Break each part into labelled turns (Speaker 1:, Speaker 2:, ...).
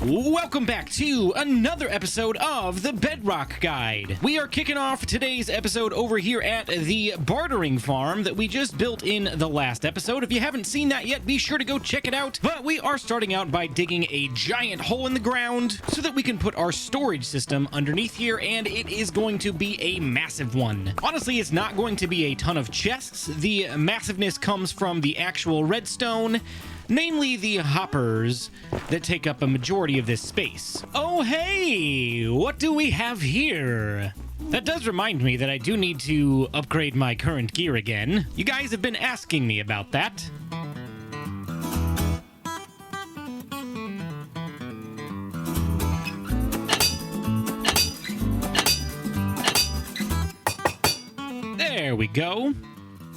Speaker 1: Welcome back to another episode of the Bedrock Guide. We are kicking off today's episode over here at the Bartering Farm that we just built in the last episode. If you haven't seen that yet, be sure to go check it out. But we are starting out by digging a giant hole in the ground so that we can put our storage system underneath here, and it is going to be a massive one. Honestly, it's not going to be a ton of chests. The massiveness comes from the actual redstone, namely the hoppers that take up a majority of this space. Oh hey, what do we have here? That does remind me that I do need to upgrade my current gear again. You guys have been asking me about that. There we go.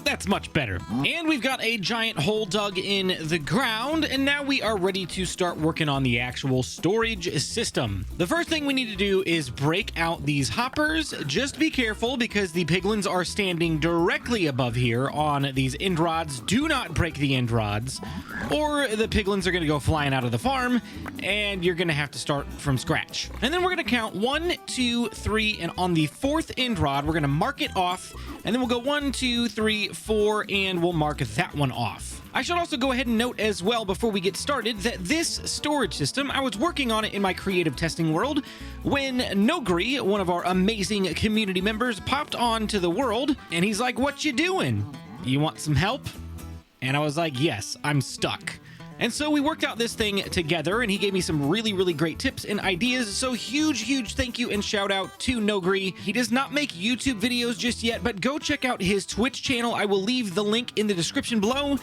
Speaker 1: That's much better. And we've got a giant hole dug in the ground, and now we are ready to start working on the actual storage system. The first thing we need to do is break out these hoppers. Just be careful because the piglins are standing directly above here on these end rods. Do not break the end rods, or the piglins are going to go flying out of the farm, and you're going to have to start from scratch. And then we're going to count 1, 2, 3, and on the fourth end rod, we're going to mark it off, and then we'll go 1, 2, 3, 4, and we'll mark that one off. I should also go ahead and note as well before we get started that this storage system, I was working on it in my creative testing world when Nogri, one of our amazing community members, popped onto the world, and he's like, "What you doing? You want some help?" And I was like, "Yes, I'm stuck." And so we worked out this thing together, and he gave me some really great tips and ideas. So huge thank you and shout out to Nogri. He does not make YouTube videos just yet, but go check out his Twitch channel. I will leave the link in the description below.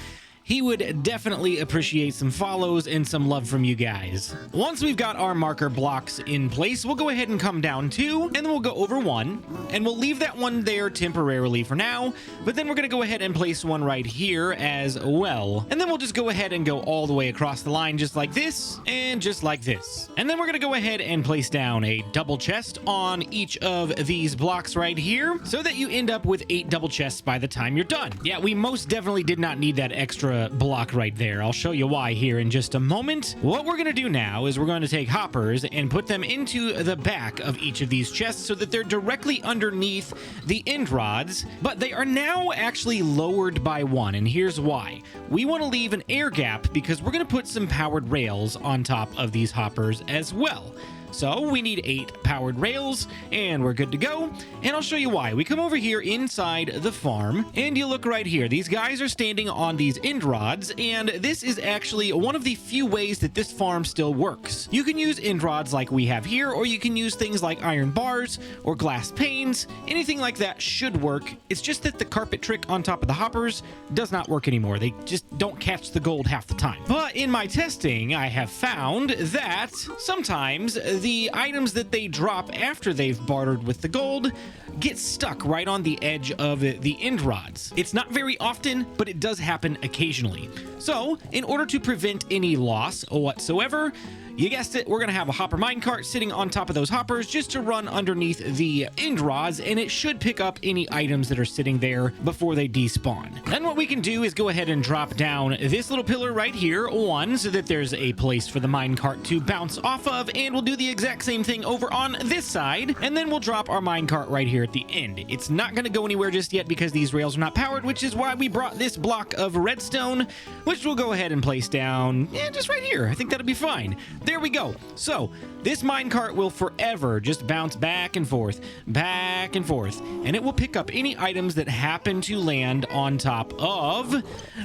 Speaker 1: He would definitely appreciate some follows and some love from you guys. Once we've got our marker blocks in place, we'll go ahead and come down 2, and then we'll go over 1, and we'll leave that one there temporarily for now, but then we're gonna go ahead and place one right here as well. And then we'll just go ahead and go all the way across the line just like this, and just like this. And then we're gonna go ahead and place down a double chest on each of these blocks right here, so that you end up with 8 double chests by the time you're done. Yeah, we most definitely did not need that extra block right there. I'll show you why here in just a moment. What we're going to do now is we're going to take hoppers and put them into the back of each of these chests so that they're directly underneath the end rods, but they are now actually lowered by 1, and here's why. We want to leave an air gap because we're going to put some powered rails on top of these hoppers as well. So we need 8 powered rails, and we're good to go. And I'll show you why. We come over here inside the farm, and you look right here. These guys are standing on these end rods, and this is actually one of the few ways that this farm still works. You can use end rods like we have here, or you can use things like iron bars or glass panes. Anything like that should work. It's just that the carpet trick on top of the hoppers does not work anymore. They just don't catch the gold half the time. But in my testing, I have found that sometimes the items that they drop after they've bartered with the gold get stuck right on the edge of the end rods. It's not very often, but it does happen occasionally. So, in order to prevent any loss whatsoever, you guessed it, we're going to have a hopper minecart sitting on top of those hoppers just to run underneath the end rods, and it should pick up any items that are sitting there before they despawn. Then what we can do is go ahead and drop down this little pillar right here, 1, so that there's a place for the minecart to bounce off of, and we'll do the exact same thing over on this side, and then we'll drop our minecart right here at the end. It's not going to go anywhere just yet because these rails are not powered, which is why we brought this block of redstone, which we'll go ahead and place down, just right here. I think that'll be fine. There we go. So this minecart will forever just bounce back and forth, and it will pick up any items that happen to land on top of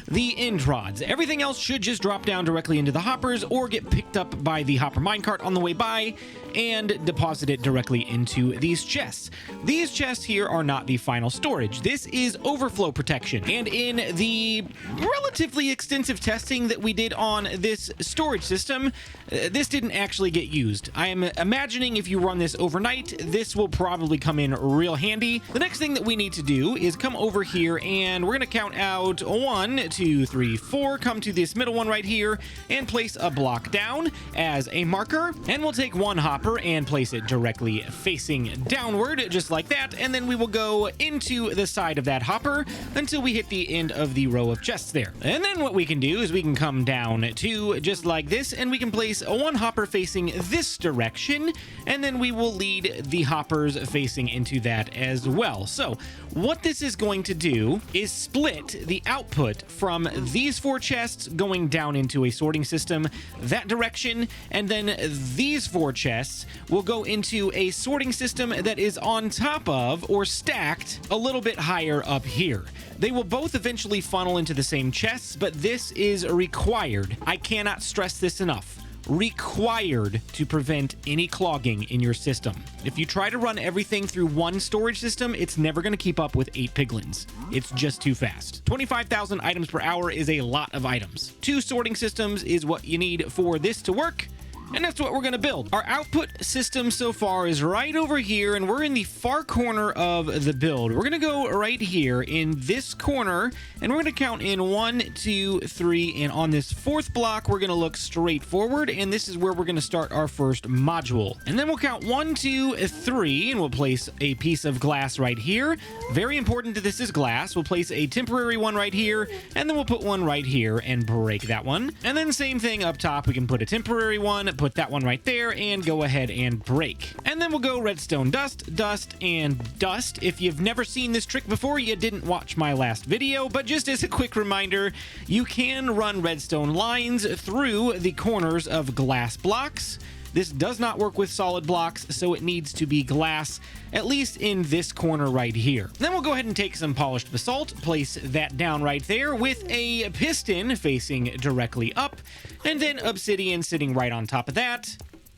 Speaker 1: the end rods. Everything else should just drop down directly into the hoppers or get picked up by the hopper minecart on the way by and deposit it directly into these chests. These chests here are not the final storage. This is overflow protection. And in the relatively extensive testing that we did on this storage system, this didn't actually get used. I am imagining if you run this overnight, this will probably come in real handy. The next thing that we need to do is come over here, and we're going to count out 1, 2, 3, 4, come to this middle one right here and place a block down as a marker, and we'll take 1 hopper and place it directly facing downward just like that, and then we will go into the side of that hopper until we hit the end of the row of chests there. And then what we can do is we can come down to just like this, and we can place one hopper facing this direction, and then we will lead the hoppers facing into that as well. So what this is going to do is split the output from these 4 chests going down into a sorting system that direction, and then these 4 chests will go into a sorting system that is on top of or stacked a little bit higher up here. They will both eventually funnel into the same chests, but this is required. I cannot stress this enough. Required to prevent any clogging in your system. If you try to run everything through one storage system, it's never going to keep up with 8 piglins. It's just too fast. 25,000 items per hour is a lot of items. 2 sorting systems is what you need for this to work, and that's what we're going to build. Our output system so far is right over here, and we're in the far corner of the build. We're going to go right here in this corner, and we're going to count in 1, 2, 3, and on this 4th block, we're going to look straight forward, and this is where we're going to start our first module. And then we'll count 1, 2, 3, and we'll place a piece of glass right here. Very important that this is glass. We'll place a temporary one right here, and then we'll put one right here and break that one. And then same thing up top. We can put a temporary one, put that one right there, and go ahead and break. And then we'll go redstone dust, dust, and dust. If you've never seen this trick before, you didn't watch my last video, but just as a quick reminder, you can run redstone lines through the corners of glass blocks. This does not work with solid blocks, so it needs to be glass, at least in this corner right here. Then we'll go ahead and take some polished basalt, place that down right there with a piston facing directly up, and then obsidian sitting right on top of that,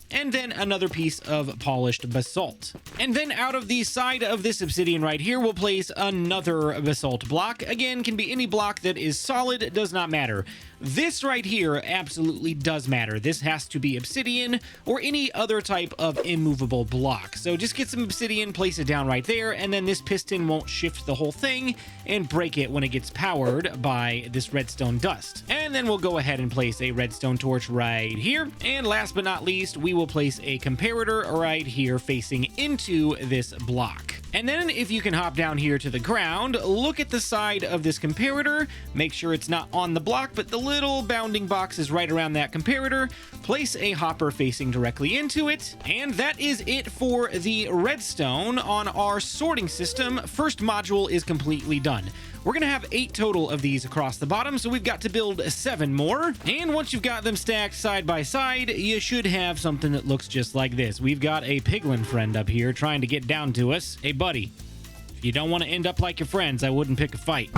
Speaker 1: and then another piece of polished basalt. And then out of the side of this obsidian right here, we'll place another basalt block. Again, can be any block that is solid, it does not matter. This right here absolutely does matter. This has to be obsidian or any other type of immovable block. So just get some obsidian, place it down right there, and then this piston won't shift the whole thing and break it when it gets powered by this redstone dust. And then we'll go ahead and place a redstone torch right here. And last but not least, we will place a comparator right here facing into this block. And then if you can hop down here to the ground, look at the side of this comparator, make sure it's not on the block, but the little bounding box is right around that comparator. Place a hopper facing directly into it. And that is it for the redstone on our sorting system. First module is completely done. We're going to have 8 total of these across the bottom, so we've got to build 7 more. And once you've got them stacked side by side, you should have something that looks just like this. We've got a piglin friend up here trying to get down to us. Hey, buddy, if you don't want to end up like your friends, I wouldn't pick a fight.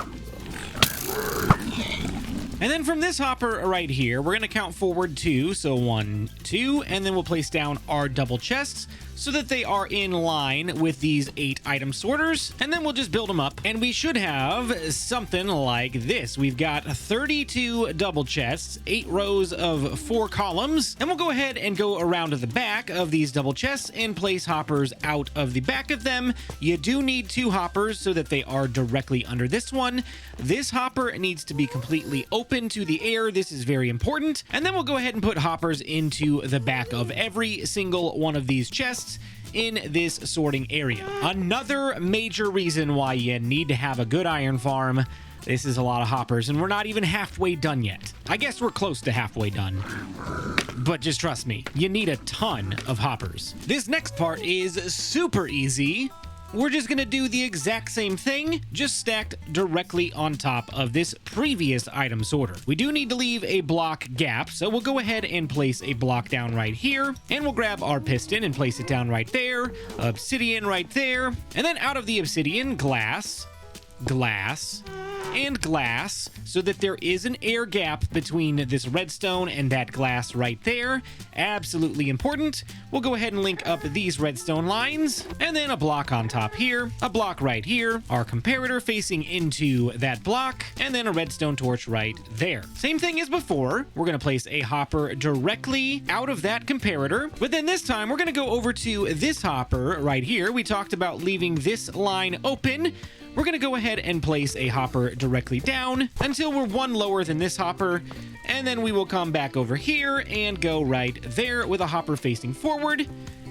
Speaker 1: And then from this hopper right here, we're going to count forward 2. So 1, 2, and then we'll place down our double chests so that they are in line with these 8 item sorters. And then we'll just build them up. And we should have something like this. We've got 32 double chests, 8 rows of 4 columns. And we'll go ahead and go around to the back of these double chests and place hoppers out of the back of them. You do need 2 hoppers so that they are directly under this one. This hopper needs to be completely open to the air. This is very important. And then we'll go ahead and put hoppers into the back of every single one of these chests in this sorting area. Another major reason why you need to have a good iron farm. This is a lot of hoppers, and we're not even halfway done yet. I guess we're close to halfway done. But just trust me, you need a ton of hoppers. This next part is super easy. We're just going to do the exact same thing, just stacked directly on top of this previous item sorter. We do need to leave a block gap, so we'll go ahead and place a block down right here, and we'll grab our piston and place it down right there, obsidian right there, and then out of the obsidian, glass, glass, and glass, so that there is an air gap between this redstone and that glass right there. Absolutely important. We'll go ahead and link up these redstone lines, and then a block on top here, a block right here, our comparator facing into that block, and then a redstone torch right there. Same thing as before. We're going to place a hopper directly out of that comparator, but then this time we're going to go over to this hopper right here. We talked about leaving this line open. We're going to go ahead and place a hopper directly down until we're 1 lower than this hopper, and then we will come back over here and go right there with a hopper facing forward.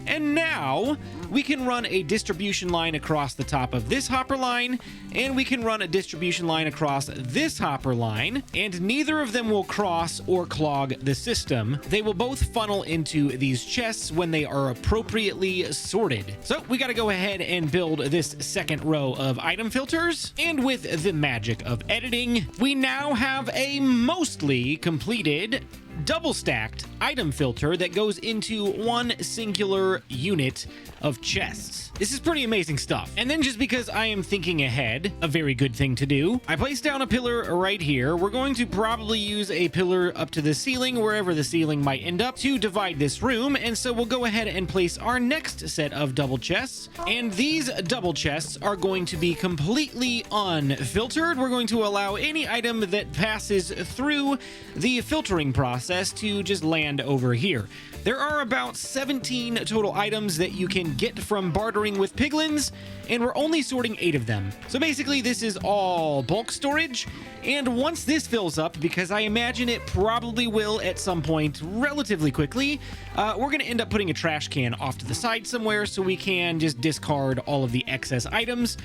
Speaker 1: And now we can run a distribution line across the top of this hopper line, and we can run a distribution line across this hopper line, and neither of them will cross or clog the system. They will both funnel into these chests when they are appropriately sorted. So we got to go ahead and build this second row of item filters, and with the magic of editing, we now have a mostly completed double stacked item filter that goes into one singular unit of chests. This is pretty amazing stuff. And then, just because I am thinking ahead, a very good thing to do, I placed down a pillar right here. We're going to probably use a pillar up to the ceiling, wherever the ceiling might end up, to divide this room. And so we'll go ahead and place our next set of double chests. And these double chests are going to be completely unfiltered. We're going to allow any item that passes through the filtering process to just land over here. There are about 17 total items that you can get from bartering with piglins, and we're only sorting 8 of them. So basically, this is all bulk storage, and once this fills up, because I imagine it probably will at some point relatively quickly, we're going to end up putting a trash can off to the side somewhere so we can just discard all of the excess items,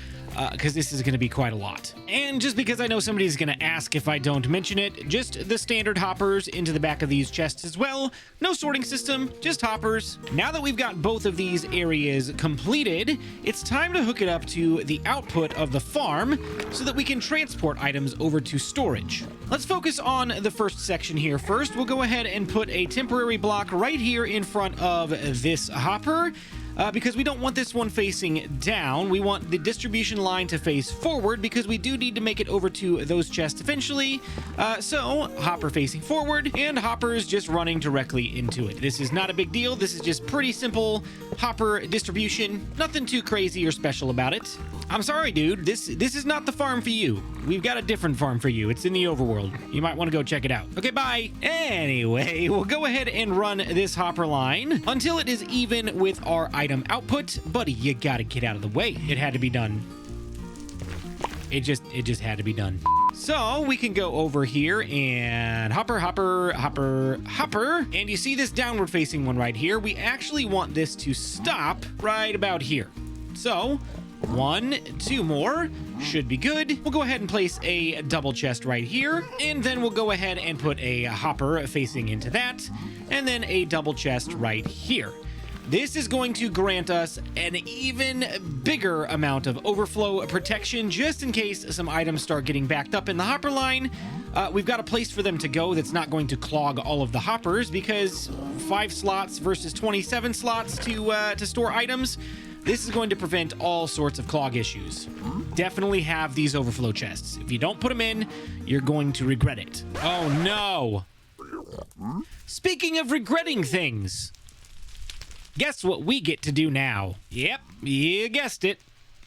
Speaker 1: because this is going to be quite a lot. And just because I know somebody's going to ask if I don't mention it, just the standard hoppers into the back of these chests as well. No sorting system, just hoppers. Now that we've got both of these areas completed, it's time to hook it up to the output of the farm so that we can transport items over to storage. Let's focus on the first section here first. We'll go ahead and put a temporary block right here in front of this hopper. Because we don't want this one facing down. We want the distribution line to face forward because we do need to make it over to those chests eventually. So hopper facing forward and hoppers just running directly into it. This is not a big deal. This is just pretty simple hopper distribution. Nothing too crazy or special about it. I'm sorry, dude. This is not the farm for you. We've got a different farm for you. It's in the overworld. You might want to go check it out. Okay, bye. Anyway, we'll go ahead and run this hopper line until it is even with our item output. Buddy, you gotta get out of the way. It had to be done. It just had to be done. So we can go over here and hopper. And you see this downward facing one right here? We actually want this to stop right about here. So 1, 2 more should be good. We'll go ahead and place a double chest right here, and then we'll go ahead and put a hopper facing into that, and then a double chest right here. This is going to grant us an even bigger amount of overflow protection just in case some items start getting backed up in the hopper line. We've got a place for them to go that's not going to clog all of the hoppers, because 5 slots versus 27 slots to store items, this is going to prevent all sorts of clog issues. Definitely have these overflow chests. If you don't put them in, you're going to regret it. Oh no. Speaking of regretting things, guess what we get to do now? Yep, you guessed it.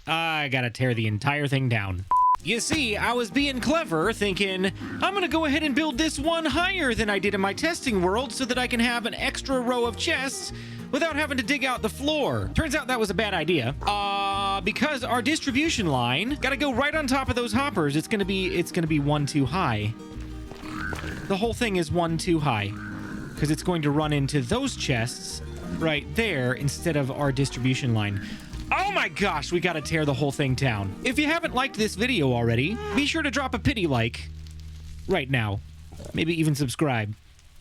Speaker 1: I gotta tear the entire thing down. You see, I was being clever, thinking, I'm gonna go ahead and build this one higher than I did in my testing world so that I can have an extra row of chests without having to dig out the floor. Turns out that was a bad idea. Because our distribution line gotta go right on top of those hoppers. It's gonna be 1 too high. The whole thing is 1 too high, because it's going to run into those chests right there instead of our distribution line. Oh my gosh, we gotta tear the whole thing down. If you haven't liked this video already, be sure to drop a pity like right now. Maybe even subscribe.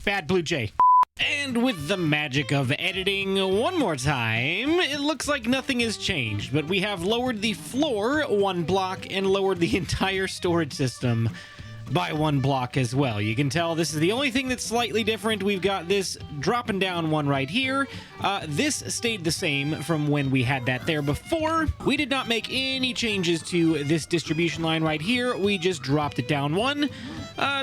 Speaker 1: Bad Blue Jay. And with the magic of editing one more time, it looks like nothing has changed, but we have lowered the floor 1 block and lowered the entire storage system by 1 block as well. You can tell this is the only thing that's slightly different. We've got this dropping down one right here. This stayed the same from when we had that there before. We did not make any changes to this distribution line right here. We just dropped it down 1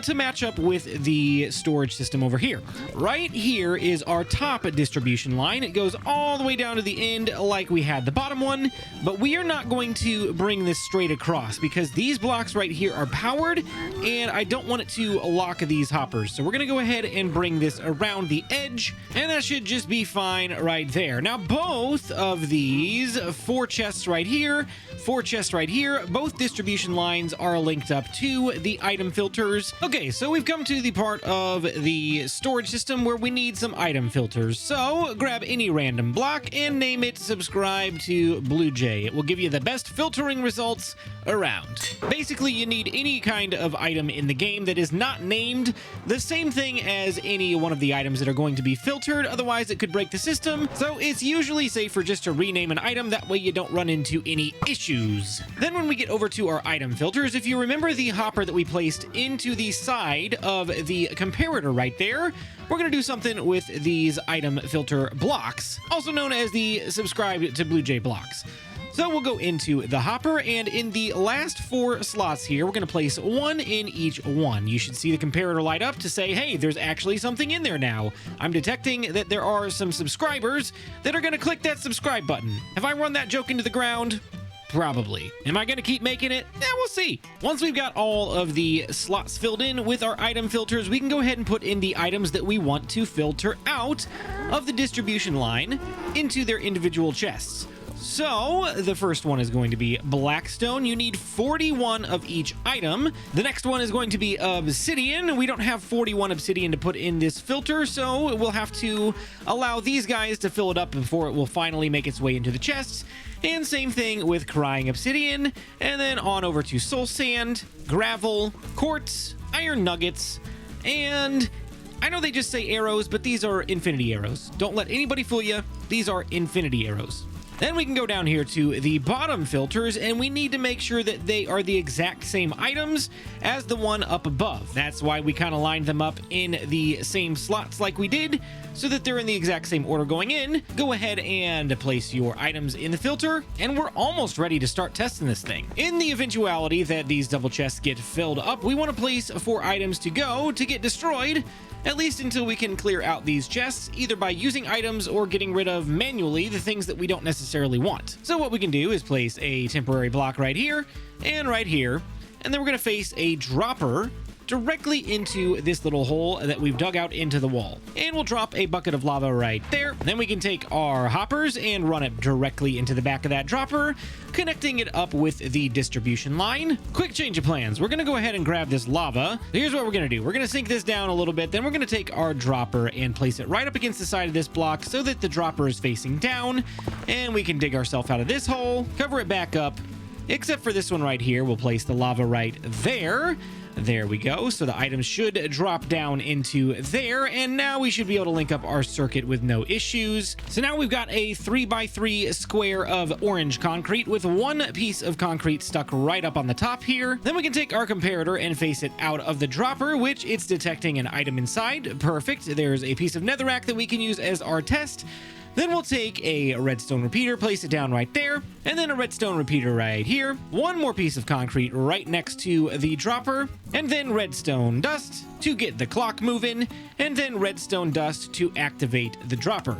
Speaker 1: to match up with the storage system over here. Right here is our top distribution line. It goes all the way down to the end like we had the bottom one, but we are not going to bring this straight across because these blocks right here are powered and I don't want it to lock these hoppers. So we're going to go ahead and bring this around the edge, and that should just be fine right there. Now, both of these 4 chests right here, 4 chests right here, both distribution lines are linked up to the item filters. filters. Okay, so we've come to the part of the storage system where we need some item filters. So grab any random block and name it subscribe to Blue Jay. It will give you the best filtering results around. Basically, you need any kind of item in the game that is not named the same thing as any one of the items that are going to be filtered, otherwise it could break the system. So it's usually safer just to rename an item, that way you don't run into any issues. Then when we get over to our item filters, if you remember the hopper that we placed into the side of the comparator right there, we're going to do something with these item filter blocks, also known as the subscribe to Blue Jay blocks. So we'll go into the hopper, and in the last 4 slots here, we're going to place 1 in each one. You should see the comparator light up to say, hey, there's actually something in there now. I'm detecting that there are some subscribers that are going to click that subscribe button. Have I run that joke into the ground? Probably. Am I going to keep making it? Yeah, we'll see. Once we've got all of the slots filled in with our item filters, we can go ahead and put in the items that we want to filter out of the distribution line into their individual chests. So the first one is going to be Blackstone. You need 41 of each item. The next one is going to be Obsidian. We don't have 41 Obsidian to put in this filter, so we'll have to allow these guys to fill it up before it will finally make its way into the chests. And same thing with Crying Obsidian, and then on over to Soul Sand, Gravel, Quartz, Iron Nuggets, and I know they just say arrows, but these are infinity arrows. Don't let anybody fool you. These are infinity arrows. Then we can go down here to the bottom filters, and we need to make sure that they are the exact same items as the one up above. That's why we kind of lined them up in the same slots like we did, so that they're in the exact same order going in. Go ahead and place your items in the filter, and we're almost ready to start testing this thing. In the eventuality that these double chests get filled up, we want to place 4 items to go to get destroyed, at least until we can clear out these chests, either by using items or getting rid of manually the things that we don't necessarily want. So what we can do is place a temporary block right here, and then we're going to face a dropper directly into this little hole that we've dug out into the wall. And we'll drop a bucket of lava right there. Then we can take our hoppers and run it directly into the back of that dropper, connecting it up with the distribution line. Quick change of plans. We're going to go ahead and grab this lava. Here's what we're going to do. We're going to sink this down a little bit. Then we're going to take our dropper and place it right up against the side of this block so that the dropper is facing down. And we can dig ourselves out of this hole, cover it back up, except for this one right here. We'll place the lava right there. There we go. So the items should drop down into there, and now we should be able to link up our circuit with no issues. So now we've got a 3x3 square of orange concrete with 1 piece of concrete stuck right up on the top here. Then we can take our comparator and face it out of the dropper, which it's detecting an item inside. Perfect. There's a piece of netherrack that we can use as our test. Then we'll take a redstone repeater, place it down right there, and then a redstone repeater right here. 1 more piece of concrete right next to the dropper, and then redstone dust to get the clock moving, and then redstone dust to activate the dropper.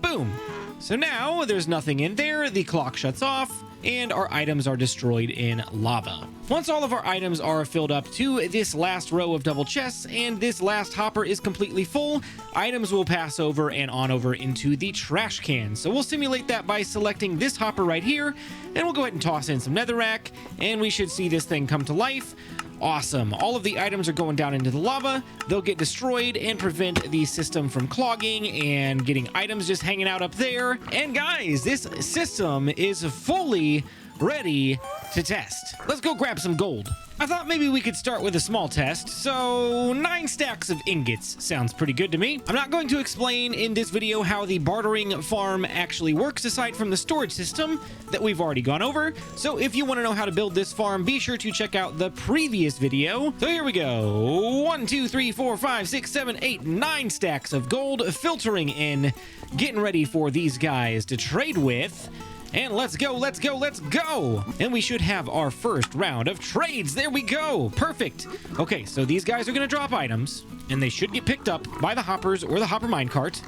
Speaker 1: Boom. So now there's nothing in there, the clock shuts off, and our items are destroyed in lava. Once all of our items are filled up to this last row of double chests and this last hopper is completely full, items will pass over and on over into the trash can. So we'll simulate that by selecting this hopper right here, and we'll go ahead and toss in some netherrack, and we should see this thing come to life. Awesome. All of the items are going down into the lava. They'll get destroyed and prevent the system from clogging and getting items just hanging out up there. And guys, this system is fully ready to test. Let's go grab some gold. I thought maybe we could start with a small test, so 9 stacks of ingots sounds pretty good to me. I'm not going to explain in this video how the bartering farm actually works aside from the storage system that we've already gone over. So if you want to know how to build this farm, be sure to check out the previous video. So here we go. 1, 2, 3, 4, 5, 6, 7, 8, 9 stacks of gold filtering in, getting ready for these guys to trade with. And let's go, let's go, let's go! And we should have our first round of trades. There we go. Perfect. Okay, so these guys are going to drop items, and they should get picked up by the hoppers or the hopper minecart.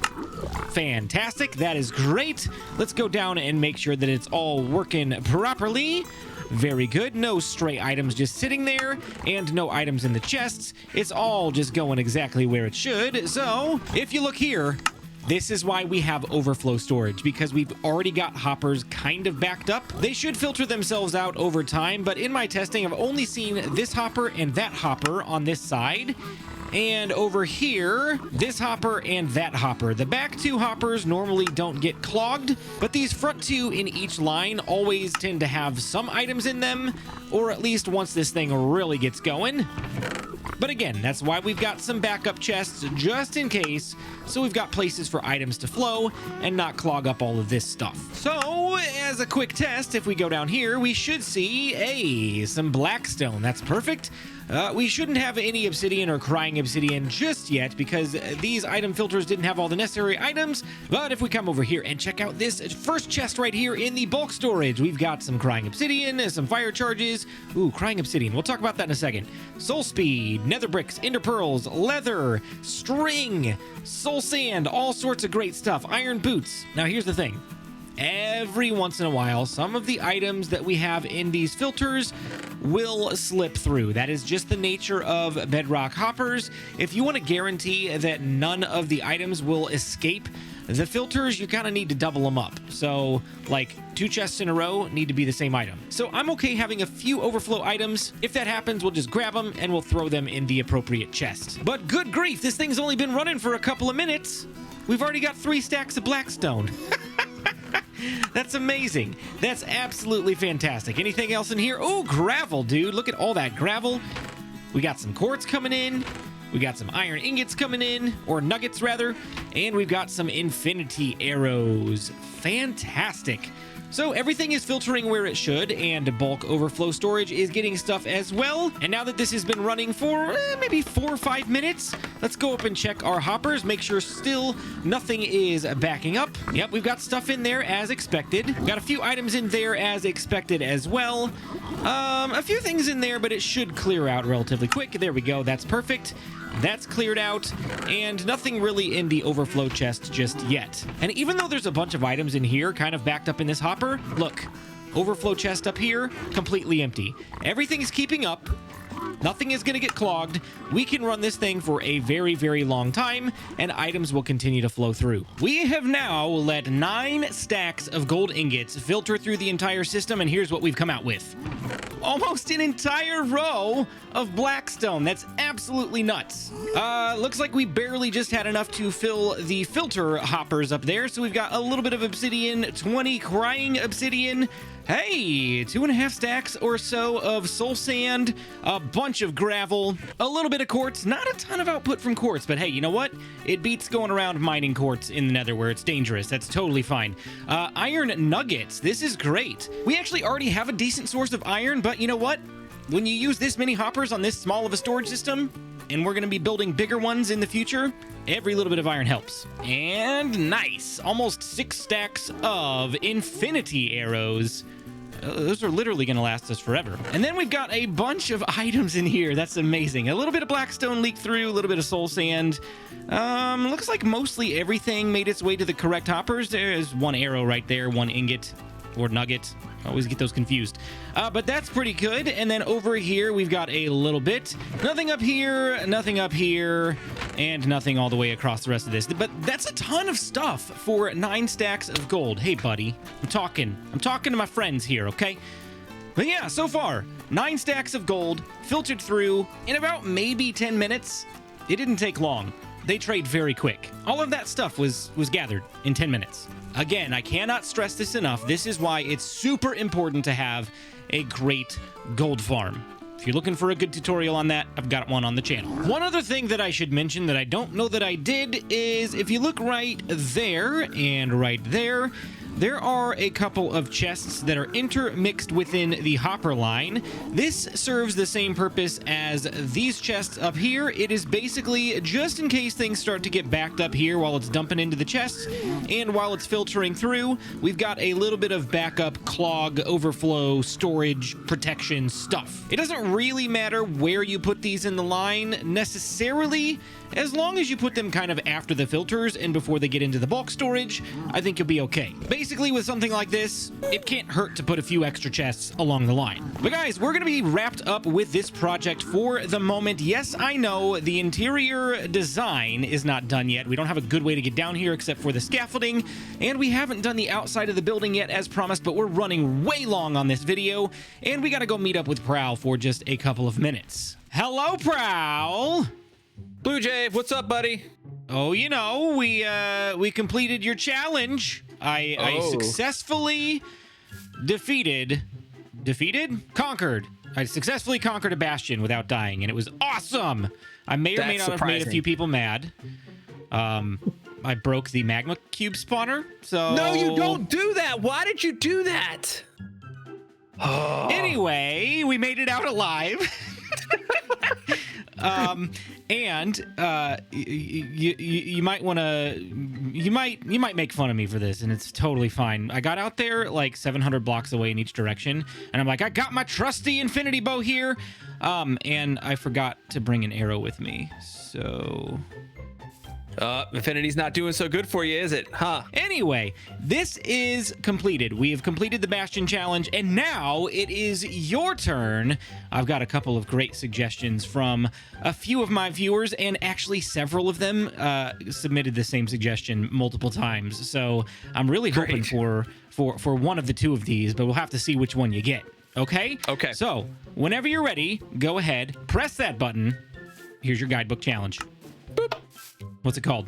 Speaker 1: Fantastic. That is great. Let's go down and make sure that it's all working properly. Very good. No stray items just sitting there, and no items in the chests. It's all just going exactly where it should. So, if you look here, This is why we have overflow storage, because we've already got hoppers kind of backed up. They should filter themselves out over time, but in my testing, I've only seen this hopper and that hopper on this side. And over here, this hopper and that hopper. The back two hoppers normally don't get clogged, but these front two in each line always tend to have some items in them, or at least once this thing really gets going. But again, that's why we've got some backup chests just in case, so we've got places for items to flow and not clog up all of this stuff. So, as a quick test, if we go down here, we should see, some blackstone. That's perfect. We shouldn't have any obsidian or crying obsidian just yet because these item filters didn't have all the necessary items. But if we come over here and check out this first chest right here in the bulk storage, we've got some crying obsidian, some fire charges. Ooh, crying obsidian. We'll talk about that in a second. Soul speed, nether bricks, ender pearls, leather, string, soul sand, all sorts of great stuff. Iron boots. Now here's the thing. Every once in a while, some of the items that we have in these filters will slip through. That is just the nature of Bedrock hoppers. If you want to guarantee that none of the items will escape the filters, you kind of need to double them up. So, like, 2 chests in a row need to be the same item. So I'm okay having a few overflow items. If that happens, we'll just grab them and we'll throw them in the appropriate chest. But good grief, this thing's only been running for a couple of minutes. We've already got 3 stacks of blackstone. That's amazing. That's absolutely fantastic. Anything else in here? Oh, gravel, dude. Look at all that gravel. We got some quartz coming in. We got some iron ingots coming in, or nuggets rather. And we've got some infinity arrows. Fantastic. So everything is filtering where it should, and bulk overflow storage is getting stuff as well. And now that this has been running for maybe 4 or 5 minutes, let's go up and check our hoppers, make sure still nothing is backing up. Yep, we've got stuff in there as expected. We've got a few items in there as expected as well. A few things in there, but it should clear out relatively quick. There we go, that's perfect. That's cleared out, and nothing really in the overflow chest just yet. And even though there's a bunch of items in here kind of backed up in this hopper, look, overflow chest up here, completely empty. Everything is keeping up. Nothing is going to get clogged. We can run this thing for a very, very long time, and items will continue to flow through. We have now let 9 stacks of gold ingots filter through the entire system, and here's what we've come out with. Almost an entire row of blackstone. That's absolutely nuts. Looks like we barely just had enough to fill the filter hoppers up there, so we've got a little bit of obsidian, 20 crying obsidian, hey, 2.5 stacks or so of soul sand, a bunch of gravel, a little bit of quartz. Not a ton of output from quartz, but hey, you know what? It beats going around mining quartz in the nether where it's dangerous. That's totally fine. Iron nuggets. This is great. We actually already have a decent source of iron, but you know what? When you use this many hoppers on this small of a storage system, and we're going to be building bigger ones in the future, every little bit of iron helps. And nice. Almost 6 stacks of infinity arrows. Those are literally going to last us forever. And then we've got a bunch of items in here. That's amazing. A little bit of blackstone leaked through, a little bit of soul sand. Looks like mostly everything made its way to the correct hoppers. There's 1 arrow right there, 1 ingot or nugget. I always get those confused. But that's pretty good. And then over here, we've got a little bit. Nothing up here, and nothing all the way across the rest of this. But that's a ton of stuff for 9 stacks of gold. Hey, buddy, I'm talking to my friends here, okay? But yeah, so far, 9 stacks of gold filtered through in about maybe 10 minutes. It didn't take long. They trade very quick. All of that stuff was gathered in 10 minutes. Again, I cannot stress this enough. This is why it's super important to have a great gold farm. If you're looking for a good tutorial on that, I've got one on the channel. One other thing that I should mention that I don't know that I did is if you look right there and right there, there are a couple of chests that are intermixed within the hopper line. This serves the same purpose as these chests up here. It is basically just in case things start to get backed up here while it's dumping into the chests, and while it's filtering through, we've got a little bit of backup, clog, overflow, storage, protection stuff. It doesn't really matter where you put these in the line necessarily, as long as you put them kind of after the filters and before they get into the bulk storage, I think you'll be okay. Basically, basically with something like this, it can't hurt to put a few extra chests along the line. But guys, we're going to be wrapped up with this project for the moment. Yes, I know the interior design is not done yet. We don't have a good way to get down here except for the scaffolding, and we haven't done the outside of the building yet as promised, but we're running way long on this video, and we got to go meet up with Prowl for just a couple of minutes. Hello, Prowl!
Speaker 2: Blue Jay, what's up, buddy?
Speaker 1: Oh, you know, we completed your challenge. I successfully conquered. I successfully conquered a bastion without dying, and it was awesome. I may or may not have made a few people mad. I broke the magma cube spawner, so...
Speaker 2: No, you don't do that! Why did you do that?
Speaker 1: Anyway, we made it out alive. You might want to, you might make fun of me for this, and it's totally fine. I got out there like 700 blocks away in each direction, and I'm like, I got my trusty infinity bow here, and I forgot to bring an arrow with me, so...
Speaker 2: Infinity's not doing so good for you, is it? Huh?
Speaker 1: Anyway, this is completed. We have completed the Bastion Challenge, and now it is your turn. I've got a couple of great suggestions from a few of my viewers, and actually several of them submitted the same suggestion multiple times. So I'm really hoping for one of the two of these, but we'll have to see which one you get. Okay?
Speaker 2: Okay.
Speaker 1: So whenever you're ready, go ahead, press that button. Here's your guidebook challenge. Boop. What's it called?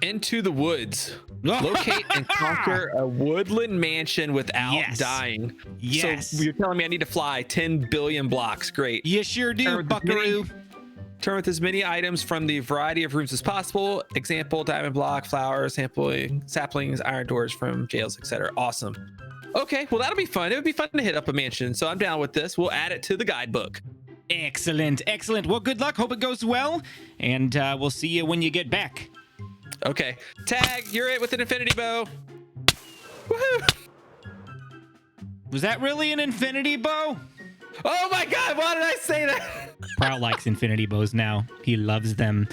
Speaker 2: Into the woods. Locate and conquer a woodland mansion without dying.
Speaker 1: Yes.
Speaker 2: So you're telling me I need to fly 10 billion blocks. Great.
Speaker 1: You sure do, buckaroo.
Speaker 2: Turn with as many items from the variety of rooms as possible. Example, diamond block, flowers, saplings, iron doors from jails, etc. Awesome. Okay, well, that'll be fun. It would be fun to hit up a mansion, so I'm down with this. We'll add it to the guidebook.
Speaker 1: Excellent, excellent. Well, good luck. Hope it goes well, and we'll see you when you get back.
Speaker 2: Okay. Tag, you're it with an infinity bow. Woohoo!
Speaker 1: Was that really an infinity bow?
Speaker 2: Oh my god, why did I say that?
Speaker 1: Prowl likes infinity bows now. He loves them.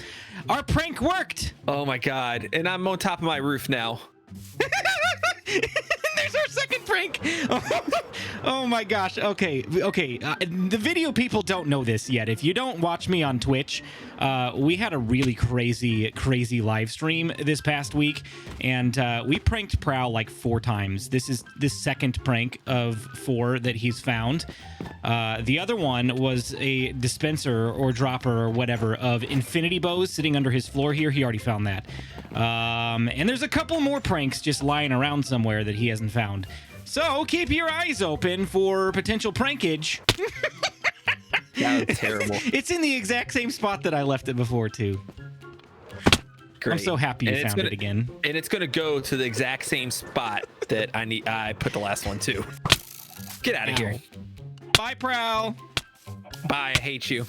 Speaker 1: Our prank worked!
Speaker 2: Oh my god, and I'm on top of my roof now.
Speaker 1: There's our second prank. Oh my gosh. Okay. The video people don't know this yet. If you don't watch me on Twitch, we had a really crazy live stream this past week, and we pranked Prowl like 4 times. This is the second prank of 4 that he's found. The other one was a dispenser or dropper or whatever of infinity bows sitting under his floor here. He already found that. And there's a couple more pranks just lying around somewhere that he hasn't found. So keep your eyes open for potential prankage.
Speaker 2: That was terrible.
Speaker 1: It's in the exact same spot that I left it before too. Great. I'm so happy you found it again.
Speaker 2: And it's gonna go to the exact same spot that I put the last one to. Get out of here.
Speaker 1: Bye, Prowl.
Speaker 2: Bye, I hate you.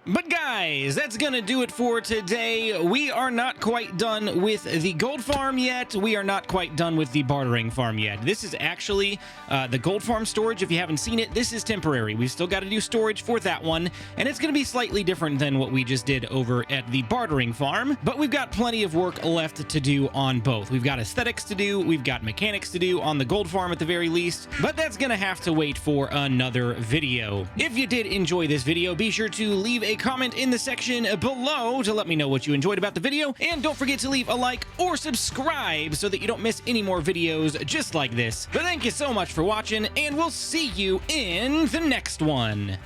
Speaker 1: But guys, that's gonna do it for today. We are not quite done with the gold farm yet. We are not quite done with the bartering farm yet. This is actually the gold farm storage. If you haven't seen it, this is temporary. We've still got to do storage for that one, and it's gonna be slightly different than what we just did over at the bartering farm, but we've got plenty of work left to do on both. We've got aesthetics to do, we've got mechanics to do on the gold farm at the very least, but that's gonna have to wait for another video. If you did enjoy this video, be sure to leave a comment in the section below to let me know what you enjoyed about the video, and don't forget to leave a like or subscribe so that you don't miss any more videos just like this. But thank you so much for watching, and we'll see you in the next one.